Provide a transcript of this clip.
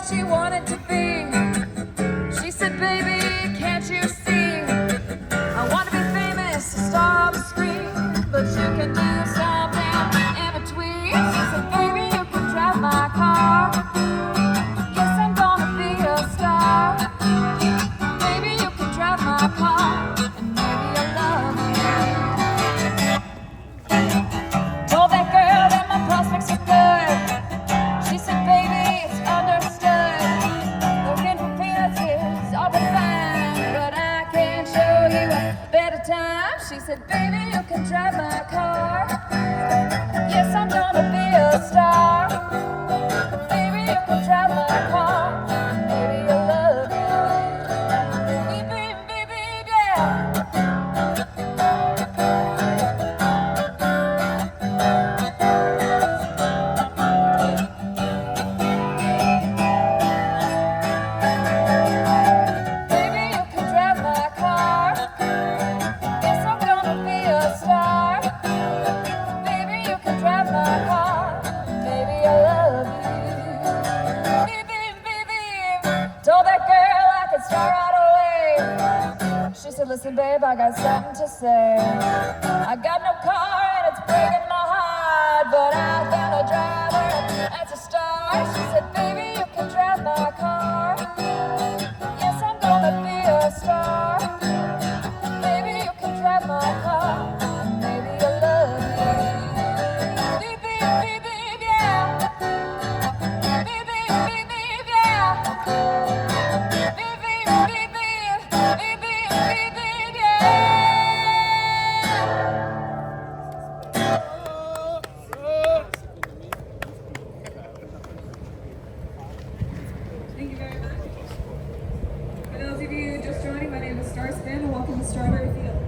she wanted to be. She said, baby, can't you see? I want to be famous, star of the screen, but you can do something in between. She said, baby, you can drive my car. Yes, I'm gonna be a star. Baby, you can drive my car, and maybe I'll love you. Told that girl that my prospects are good. She said, baby, it's understood. The rent for peanuts is all been fine, but I can show you a better time. She said, baby, you can drive my car. Yes, I'm gonna be a star. Baby, you can drive my car. Maybe I'll love you. Beep, beep, beep, beep, yeah. Baby, you can drive my car. Yes, I'm gonna be a star. Baby, you can drive my car. Maybe I love you. Beep, beep, beep, beep. Told that girl I could start right away. She said, listen, babe, I got something to say. I got no car and it's breaking my heart, but I found a driver that's a star. She said, baby, you can drive my car. Yes, I'm gonna be a star. Baby, you can drive my car. Maybe I'll love you. Beep, beep, beep, beep, yeah. Beep, beep, beep, beep, yeah. Beep, beep, beep, beep. Beep, beep, beep, beep, yeah. Thank you very much. For those of you just joining, my name is Spann, and welcome to Strawberry Fields.